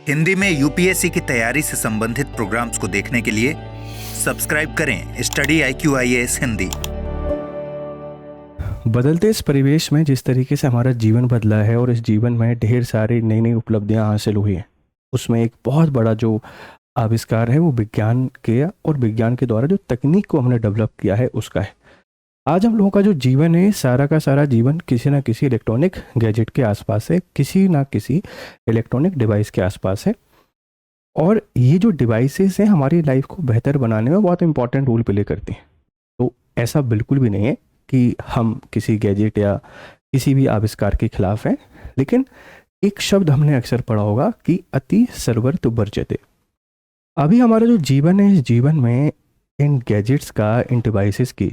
हिंदी में यूपीएससी की तैयारी से संबंधित प्रोग्राम्स को देखने के लिए सब्सक्राइब करें स्टडी IQIAS हिंदी। बदलते इस परिवेश में जिस तरीके से हमारा जीवन बदला है और इस जीवन में ढेर सारी नई नई उपलब्धियां हासिल हुई हैं, उसमें एक बहुत बड़ा जो आविष्कार है वो विज्ञान के और विज्ञान के द्वारा जो तकनीक को हमने डेवलप किया है उसका है। आज हम लोगों का जो जीवन है, सारा का सारा जीवन किसी ना किसी इलेक्ट्रॉनिक गैजेट के आसपास है, किसी ना किसी इलेक्ट्रॉनिक डिवाइस के आसपास है। और ये जो डिवाइसेस हैं हमारी लाइफ को बेहतर बनाने में बहुत इंपॉर्टेंट रोल प्ले करती हैं। तो ऐसा बिल्कुल भी नहीं है कि हम किसी गैजेट या किसी भी आविष्कार के खिलाफ हैं, लेकिन एक शब्द हमने अक्सर पढ़ा होगा कि अति सर्वत्र वर्ज्यते। अभी हमारा जो जीवन है, इस जीवन में इन गैजेट्स का, इन डिवाइसेस की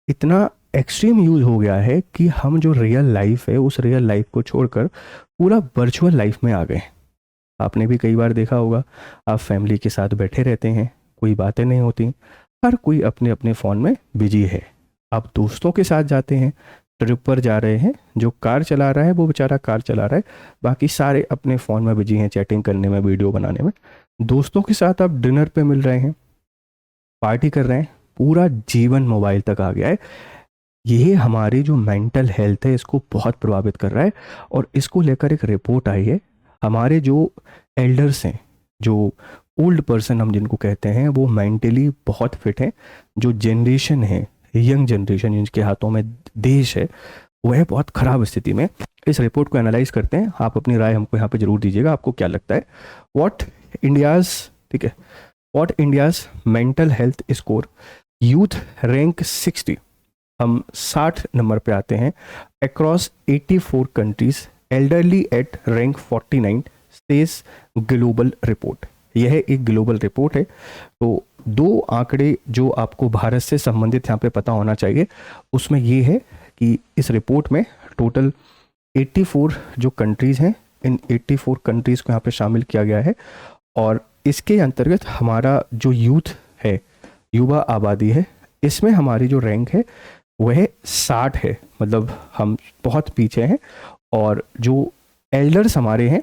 इतना एक्सट्रीम यूज़ हो गया है कि हम जो रियल लाइफ है उस रियल लाइफ को छोड़कर पूरा वर्चुअल लाइफ में आ गए। आपने भी कई बार देखा होगा, आप फैमिली के साथ बैठे रहते हैं, कोई बातें नहीं होती, हर कोई अपने अपने फ़ोन में बिजी है। आप दोस्तों के साथ जाते हैं, ट्रिप पर जा रहे हैं, जो कार चला रहा है वो बेचारा कार चला रहा है, बाकी सारे अपने फ़ोन में बिजी हैं, चैटिंग करने में, वीडियो बनाने में। दोस्तों के साथ आप डिनर पे मिल रहे हैं, पार्टी कर रहे हैं, पूरा जीवन मोबाइल तक आ गया है। ये हमारी जो मेंटल हेल्थ है इसको बहुत प्रभावित कर रहा है। और इसको लेकर एक रिपोर्ट आई है। हमारे जो एल्डर्स हैं, जो ओल्ड पर्सन हम जिनको कहते हैं, वो मेंटली बहुत फिट हैं। जो जनरेशन है, यंग जनरेशन जिनके हाथों में देश है, वह बहुत ख़राब स्थिति में। इस रिपोर्ट को एनालाइज करते हैं। आप अपनी राय हमको यहाँ पे ज़रूर दीजिएगा, आपको क्या लगता है। What India's mental health score, youth rank 60, हम 60 नंबर पे आते हैं। Across 84 countries, elderly at rank 49 stage global report. यह एक ग्लोबल रिपोर्ट है। तो दो आंकड़े जो आपको भारत से संबंधित यहाँ पे पता होना चाहिए, उसमें ये है कि इस रिपोर्ट में टोटल 84 जो कंट्रीज़ हैं, इन 84 कंट्रीज़ को यहाँ पे शामिल किया गया है। और इसके अंतर्गत हमारा जो यूथ है, युवा आबादी है, इसमें हमारी जो रैंक है वह 60 है, मतलब हम बहुत पीछे हैं। और जो एल्डर्स हमारे हैं,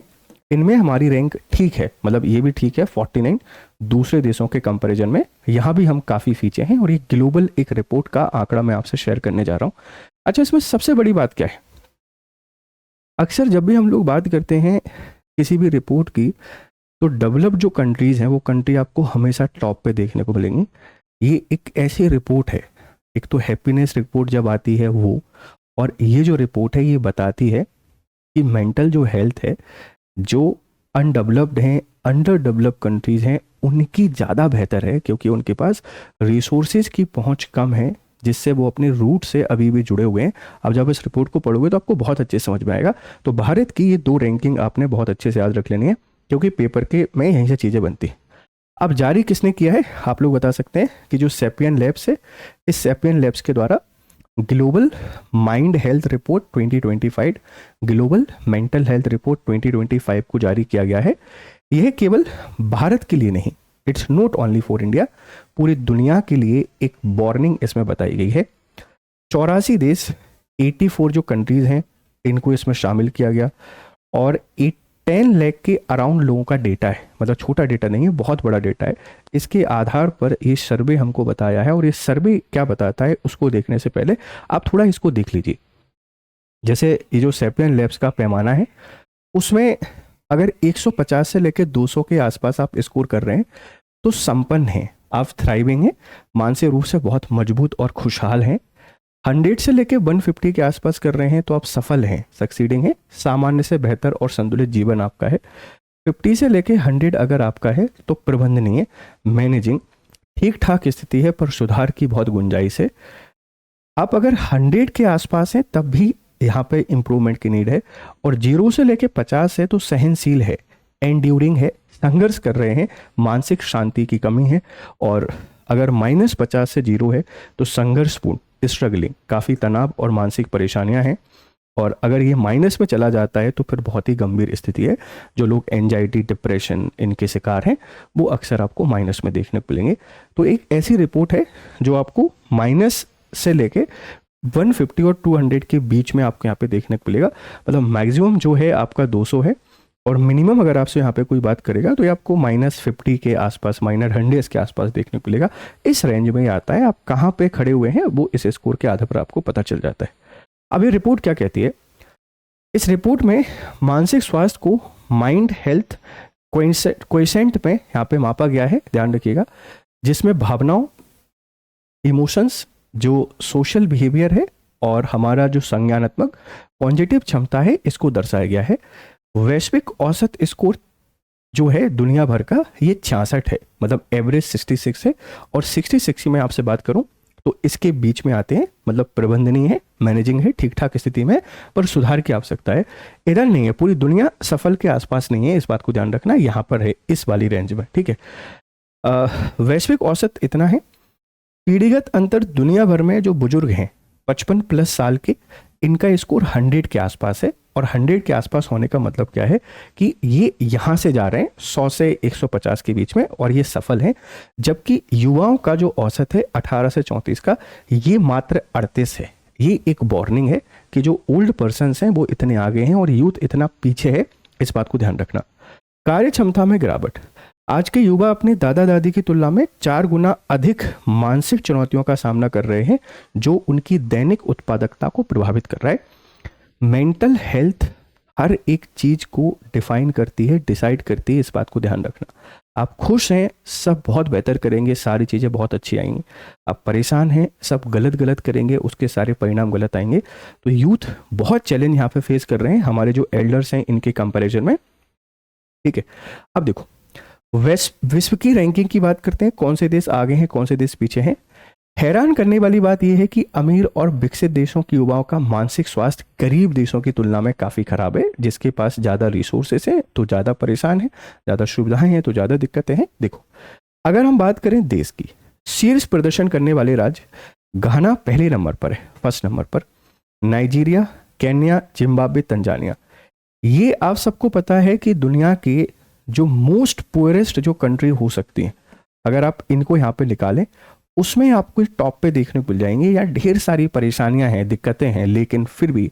इनमें हमारी रैंक ठीक है, मतलब ये भी ठीक है 49। दूसरे देशों के कंपैरिजन में यहाँ भी हम काफ़ी पीछे हैं। और ये ग्लोबल एक रिपोर्ट का आंकड़ा मैं आपसे शेयर करने जा रहा हूँ। अच्छा, इसमें सबसे बड़ी बात क्या है, अक्सर जब भी हम लोग बात करते हैं किसी भी रिपोर्ट की, तो डेवलप जो कंट्रीज़ हैं वो कंट्री आपको हमेशा टॉप पे देखने को मिलेंगी। ये एक ऐसी रिपोर्ट है, एक तो हैप्पीनेस रिपोर्ट जब आती है वो, और ये जो रिपोर्ट है ये बताती है कि मेंटल जो हेल्थ है, जो अनडेवलप्ड हैं, अंडर डेवलप कंट्रीज़ हैं, उनकी ज़्यादा बेहतर है, क्योंकि उनके पास रिसोर्सेज की पहुंच कम है, जिससे वो अपने रूट से अभी भी जुड़े हुए हैं। अब जब इस रिपोर्ट को पढ़ोगे तो आपको बहुत अच्छे से समझ में आएगा। तो भारत की ये दो रैंकिंग आपने बहुत अच्छे से याद रख लेनी है, क्योंकि पेपर के में यहीं से चीज़ें बनती हैं। अब जारी किसने किया है, आप लोग बता सकते हैं कि जो सैपियन लैब्स है, इस सैपियन लैब्स के द्वारा global mind health report 2025, global mental health report 2025 को जारी किया गया है। यह केवल भारत के लिए नहीं, it's not only for India, पूरी दुनिया के लिए एक वार्निंग इसमें बताई गई है। 84 देश, 84 जो कंट्रीज़ हैं, इनको इसमें शामिल किया गया। और 10 लाख के अराउंड लोगों का डेटा है, मतलब छोटा डेटा नहीं है, बहुत बड़ा डेटा है। इसके आधार पर ये सर्वे हमको बताया है। और ये सर्वे क्या बताता है उसको देखने से पहले आप थोड़ा इसको देख लीजिए। जैसे ये जो सैपियन लैब्स का पैमाना है, उसमें अगर 150 से लेकर 200 के आसपास आप स्कोर कर रहे हैं तो संपन्न हैं, आप थ्राइविंग हैं, मानसिक रूप से बहुत मजबूत और खुशहाल हैं। 100 से लेके 150 के आसपास कर रहे हैं तो आप सफल हैं, सक्सीडिंग हैं, सामान्य से बेहतर और संतुलित जीवन आपका है। 50 से लेके 100 अगर आपका है तो प्रबंधनीय, मैनेजिंग, ठीक ठाक स्थिति है पर सुधार की बहुत गुंजाइश है। आप अगर 100 के आसपास हैं तब भी यहाँ पे इम्प्रूवमेंट की नीड है। और 0 से लेके 50 है तो सहनशील है, एंड्यूरिंग है, संघर्ष कर रहे हैं, मानसिक शांति की कमी है। और अगर -50 से 0 है तो संघर्षपूर्ण, स्ट्रगलिंग, काफ़ी तनाव और मानसिक परेशानियां हैं। और अगर ये माइनस में चला जाता है तो फिर बहुत ही गंभीर स्थिति है। जो लोग एंजाइटी, डिप्रेशन इनके शिकार हैं, वो अक्सर आपको माइनस में देखने को मिलेंगे। तो एक ऐसी रिपोर्ट है जो आपको माइनस से लेके 150 और 200 के बीच में आपको यहाँ पे देखने को मिलेगा। मतलब मैक्सिमम जो है आपका 200 है और मिनिमम अगर आपसे यहाँ पे कोई बात करेगा तो ये आपको -50 के आसपास, -100 के आसपास देखने को मिलेगा। इस रेंज में ही आता है। आप कहाँ पे खड़े हुए हैं वो इस स्कोर के आधार पर आपको पता चल जाता है। अब ये रिपोर्ट क्या कहती है? इस रिपोर्ट में मानसिक स्वास्थ्य को माइंड हेल्थ क्वेसेंट में यहाँ पे मापा गया है, ध्यान रखिएगा, जिसमें भावनाओं, इमोशंस, जो सोशल बिहेवियर है और हमारा जो संज्ञानात्मक कॉग्निटिव क्षमता है, इसको दर्शाया गया है। वैश्विक औसत स्कोर जो है दुनिया भर का, ये 66 है, मतलब एवरेज 66 है। और 66 की मैं आपसे बात करूं तो इसके बीच में आते हैं, मतलब प्रबंधनीय है, मैनेजिंग है, ठीक ठाक स्थिति में, पर सुधार की आवश्यकता है। इधर नहीं है, पूरी दुनिया सफल के आसपास नहीं है, इस बात को ध्यान रखना, यहाँ पर है इस वाली रेंज में, ठीक है। वैश्विक औसत इतना है। पीढ़ीगत अंतर दुनिया भर में जो बुजुर्ग हैं 55+ साल के, इनका स्कोर 100 के आसपास है। और 100 के आसपास होने का मतलब क्या है कि ये यहाँ से जा रहे हैं 100 से 150 के बीच में और ये सफल हैं। जबकि युवाओं का जो औसत है 18 से 34 का, ये मात्र 38 है। ये एक वार्निंग है कि जो ओल्ड पर्सन्स हैं वो इतने आगे हैं और यूथ इतना पीछे है, इस बात को ध्यान रखना। कार्य क्षमता में गिरावट। आज के युवा अपने दादा दादी की तुलना में 4 गुना अधिक मानसिक चुनौतियों का सामना कर रहे हैं, जो उनकी दैनिक उत्पादकता को प्रभावित कर रहा है। मेंटल हेल्थ हर एक चीज को डिफाइन करती है, डिसाइड करती है, इस बात को ध्यान रखना। आप खुश हैं, सब बहुत बेहतर करेंगे, सारी चीज़ें बहुत अच्छी आएंगी। आप परेशान हैं, सब गलत गलत करेंगे, उसके सारे परिणाम गलत आएंगे। तो यूथ बहुत चैलेंज यहाँ पे फेस कर रहे हैं हमारे जो एल्डर्स हैं इनके कंपैरिजन में, ठीक है। अब देखो, विश्व की रैंकिंग की बात करते हैं, कौन से देश आगे हैं, कौन से देश पीछे हैं। हैरान करने वाली बात यह है कि अमीर और विकसित देशों के युवाओं का मानसिक स्वास्थ्य गरीब देशों की तुलना में काफ़ी खराब है। जिसके पास ज़्यादा रिसोर्सेस हैं तो ज़्यादा परेशान है, ज़्यादा सुविधाएं हैं तो ज़्यादा दिक्कतें हैं। देखो, अगर हम बात करें देश की, शीर्ष प्रदर्शन करने वाले राज्य, घाना पहले नंबर पर है, फर्स्ट नंबर पर, नाइजीरिया, केन्या, जिम्बाब्वे, तंजानिया। ये आप सबको पता है कि दुनिया के जो मोस्ट पुअरेस्ट जो कंट्री हो सकती हैं, अगर आप इनको यहाँ पे निकालें, उसमें आपको टॉप पे देखने को मिल जाएंगे। या ढेर सारी परेशानियां हैं, दिक्कतें हैं, लेकिन फिर भी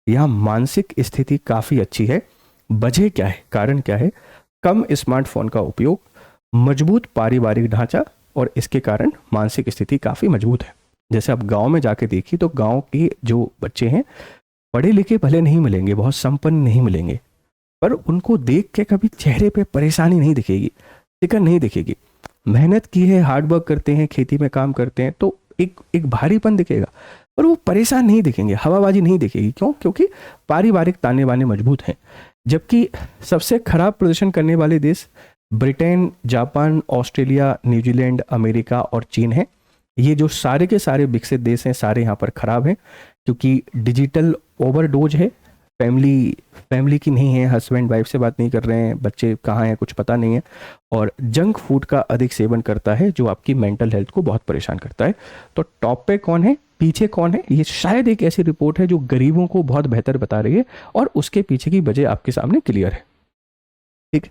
यहाँ मानसिक स्थिति काफ़ी अच्छी है। वजह क्या है, कारण क्या है? कम स्मार्टफोन का उपयोग, मजबूत पारिवारिक ढांचा, और इसके कारण मानसिक स्थिति काफ़ी मजबूत है। जैसे आप गांव में जाके देखिए तो गांव के जो बच्चे हैं, पढ़े लिखे भले नहीं मिलेंगे, बहुत संपन्न नहीं मिलेंगे, पर उनको देख के कभी चेहरे पे परेशानी नहीं दिखेगी, फिक्र नहीं दिखेगी। मेहनत की है, हार्ड वर्क करते हैं, खेती में काम करते हैं, तो एक भारीपन दिखेगा, पर वो परेशान नहीं दिखेंगे, हवाबाजी नहीं दिखेगी। क्यों? क्योंकि पारिवारिक ताने बाने मजबूत हैं। जबकि सबसे खराब प्रदर्शन करने वाले देश Britain, Japan, Australia, New Zealand, America और चीन है। ये जो सारे के सारे विकसित देश हैं, सारे यहाँ पर खराब हैं, क्योंकि डिजिटल ओवरडोज है, फैमिली की नहीं है, हस्बैंड वाइफ से बात नहीं कर रहे हैं, बच्चे कहाँ हैं कुछ पता नहीं है, और जंक फूड का अधिक सेवन करता है जो आपकी मेंटल हेल्थ को बहुत परेशान करता है। तो टॉप पे कौन है, पीछे कौन है? ये शायद एक ऐसी रिपोर्ट है जो गरीबों को बहुत बेहतर बता रही है और उसके पीछे की वजह आपके सामने क्लियर है, ठीक है।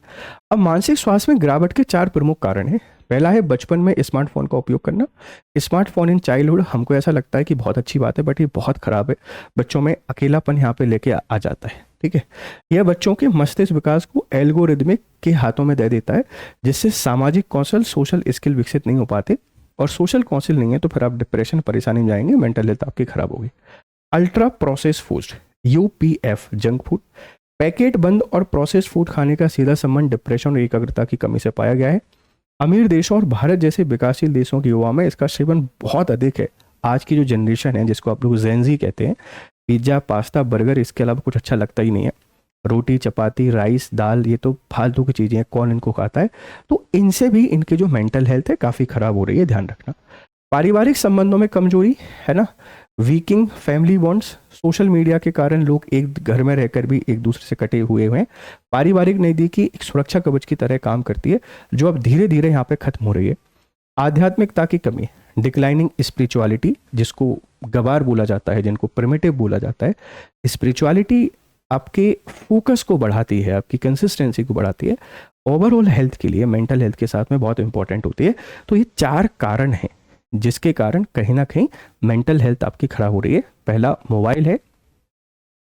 अब मानसिक स्वास्थ्य में गिरावट के 4 प्रमुख कारण हैं। पहला है बचपन में स्मार्टफोन का उपयोग करना। स्मार्टफोन इन चाइल्डहुड, हमको ऐसा लगता है कि बहुत अच्छी बात है, बट ये बहुत खराब है। बच्चों में अकेलापन यहाँ पे लेके आ जाता है, ठीक है। यह बच्चों के मस्तिष्क विकास को एल्गोरिदमिक के हाथों में दे देता है, जिससे सामाजिक कौशल, सोशल स्किल विकसित नहीं हो पाते, और सोशल कौशल नहीं है तो फिर आप डिप्रेशन, परेशानी में जाएंगे, मेंटल हेल्थ आपकी खराब होगी। Ultra process food, UPF, junk food, packet बंद और प्रोसेस फूड खाने का सीधा संबंध डिप्रेशन और एकाग्रता की कमी से पाया गया है। अमीर देशों और भारत जैसे विकासशील देशों के युवा में इसका सेवन बहुत अधिक है। आज की जो जनरेशन है, जिसको आप लोग जेनजी कहते हैं, पिज्ज़ा, पास्ता, बर्गर, इसके अलावा कुछ अच्छा लगता ही नहीं है। रोटी, चपाती, राइस, दाल, ये तो फालतू की चीज़ें हैं, कौन इनको खाता है? तो इनसे भी इनके जो मेंटल हेल्थ है काफ़ी ख़राब हो रही है, ध्यान रखना। पारिवारिक संबंधों में कमजोरी है ना, वीकिंग फैमिली बॉन्ड्स, सोशल मीडिया के कारण लोग एक घर में रहकर भी एक दूसरे से कटे हुए हैं। पारिवारिक नज़दीकी एक सुरक्षा कवच की तरह काम करती है, जो अब धीरे धीरे यहाँ पे खत्म हो रही है। आध्यात्मिकता की कमी, डिक्लाइनिंग स्पिरिचुअलिटी, जिसको गवार बोला जाता है, जिनको प्रिमिटिव बोला जाता है। स्पिरिचुअलिटी आपके फोकस को बढ़ाती है, आपकी कंसिस्टेंसी को बढ़ाती है, ओवरऑल हेल्थ के लिए, मेंटल हेल्थ के साथ में बहुत इंपॉर्टेंट होती है। तो ये 4 कारण हैं जिसके कारण कहीं ना कहीं मेंटल हेल्थ आपकी खराब हो रही है। पहला मोबाइल है,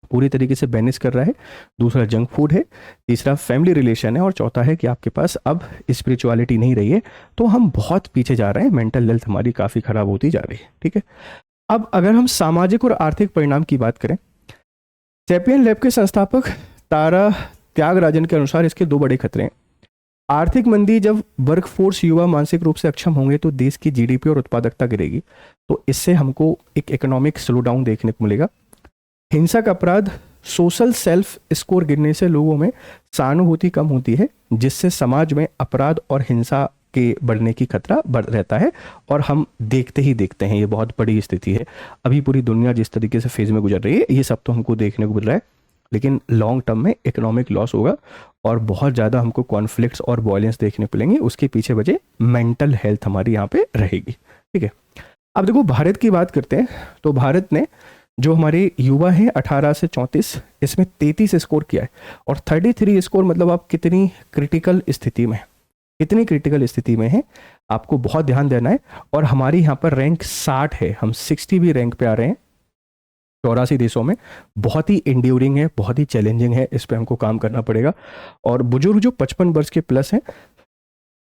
पूरी तरीके से बैनिश कर रहा है, दूसरा जंक फूड है, तीसरा फैमिली रिलेशन है, और चौथा है कि आपके पास अब स्पिरिचुअलिटी नहीं रही है। तो हम बहुत पीछे जा रहे हैं, मेंटल हेल्थ हमारी काफ़ी ख़राब होती जा रही है। ठीक है, अब अगर हम सामाजिक और आर्थिक परिणाम की बात करें, सैपियन लैब के संस्थापक तारा त्यागराजन के अनुसार इसके 2 बड़े खतरे हैं। आर्थिक मंदी, जब वर्कफोर्स युवा मानसिक रूप से अक्षम होंगे तो देश की जीडीपी और उत्पादकता गिरेगी, तो इससे हमको एक इकोनॉमिक स्लो डाउन देखने को मिलेगा। हिंसक अपराध, सोशल सेल्फ स्कोर गिरने से लोगों में सहानुभूति कम होती है, जिससे समाज में अपराध और हिंसा के बढ़ने की खतरा बढ़ रहता है। और हम देखते ही देखते हैं, ये बहुत बड़ी स्थिति है। अभी पूरी दुनिया जिस तरीके से फेज में गुजर रही है, ये सब तो हमको देखने को मिल रहा है, लेकिन लॉन्ग टर्म में इकोनॉमिक लॉस होगा और बहुत ज़्यादा हमको कॉन्फ्लिक्ट्स और वॉयलेंस देखने को मिलेंगे। उसके पीछे वजह मेंटल हेल्थ हमारी यहाँ पे रहेगी। ठीक है, अब देखो भारत की बात करते हैं, तो भारत ने जो हमारे युवा हैं 18 से 34, इसमें 33 स्कोर किया है। और 33 स्कोर मतलब आप कितनी क्रिटिकल स्थिति में, कितनी क्रिटिकल स्थिति में है, आपको बहुत ध्यान देना है। और हमारी यहाँ पर रैंक 60 है, हम 60 भी रैंक पे आ रहे हैं 84 देशों में। बहुत ही इंड्यूरिंग है, बहुत ही चैलेंजिंग है, इस पर हमको काम करना पड़ेगा। और बुजुर्ग जो 55 वर्ष के प्लस हैं,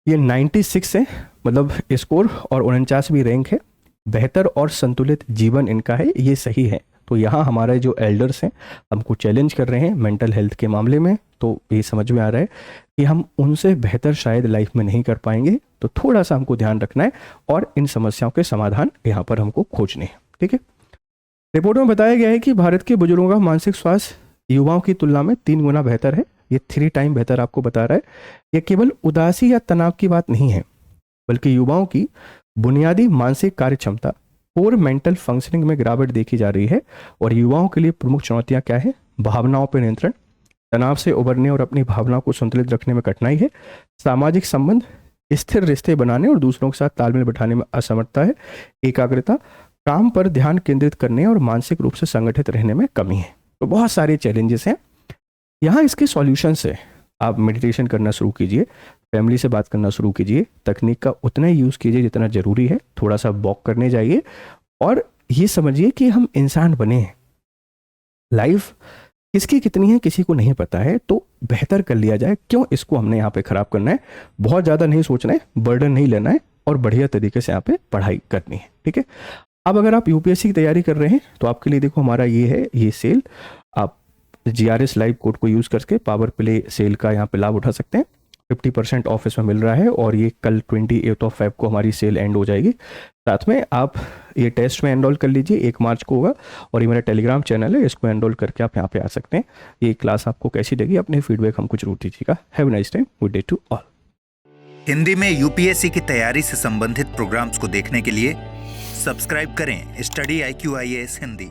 ये 96 है मतलब स्कोर, और 49वीं रैंक है। बेहतर और संतुलित जीवन इनका है, ये सही है। तो यहाँ हमारे जो एल्डर्स हैं हमको चैलेंज कर रहे हैं मेंटल हेल्थ के मामले में, तो ये समझ में आ रहा है कि हम उनसे बेहतर शायद लाइफ में नहीं कर पाएंगे। तो थोड़ा सा हमको ध्यान रखना है और इन समस्याओं के समाधान यहाँ पर हमको खोजने हैं। ठीक है, रिपोर्ट में बताया गया है कि भारत के बुजुर्गों का मानसिक स्वास्थ्य युवाओं की तुलना में 3 गुना बेहतर है। ये 3 टाइम बेहतर आपको बता रहा है। ये केवल उदासी या तनाव की बात नहीं है, बल्कि युवाओं की बुनियादी मानसिक कार्य क्षमता, कोर मेंटल फंक्शनिंग में गिरावट देखी जा रही है। और युवाओं के लिए प्रमुख चुनौतियां क्या है? भावनाओं पर नियंत्रण, तनाव से उबरने और अपनी भावनाओं को संतुलित रखने में कठिनाई है, सामाजिक संबंध, स्थिर रिश्ते बनाने और दूसरों के साथ तालमेल बिठाने में असमर्थता है, एकाग्रता, काम पर ध्यान केंद्रित करने और मानसिक रूप से संगठित रहने में कमी है। तो बहुत सारे चैलेंजेस हैं। यहाँ इसके सॉल्यूशंस है। आप मेडिटेशन करना शुरू कीजिए, फैमिली से बात करना शुरू कीजिए, तकनीक का उतना ही यूज़ कीजिए जितना ज़रूरी है, थोड़ा सा वॉक करने जाइए और ये समझिए कि हम इंसान बने हैं। लाइफ किसकी कितनी है किसी को नहीं पता है, तो बेहतर कर लिया जाए। क्यों इसको हमने यहाँ पे ख़राब करना है? बहुत ज़्यादा नहीं सोचना है, बर्डन नहीं लेना है और बढ़िया तरीके से यहाँ पे पढ़ाई करनी है। ठीक है, अब अगर आप यूपीएससी की तैयारी कर रहे हैं तो आपके लिए देखो हमारा ये है, ये सेल, आप GRS लाइव कोड को यूज़ करके पावर प्ले सेल का यहाँ पे लाभ उठा सकते हैं। 50% ऑफ इसमें मिल रहा है और ये कल 28 Feb को हमारी सेल एंड हो जाएगी। साथ में आप ये टेस्ट में एनरोल कर लीजिए, 1 मार्च को होगा। और ये मेरा टेलीग्राम चैनल है, इसको एनरोल करके आप यहाँ पे आ सकते हैं। ये क्लास आपको कैसी लगी, अपने फीडबैक हमको जरूर दीजिएगा। Have a nice time, good day to all. Hindi में यूपीएससी की तैयारी से संबंधित प्रोग्राम्स को देखने के लिए सब्सक्राइब करें स्टडी IQ IAS हिंदी।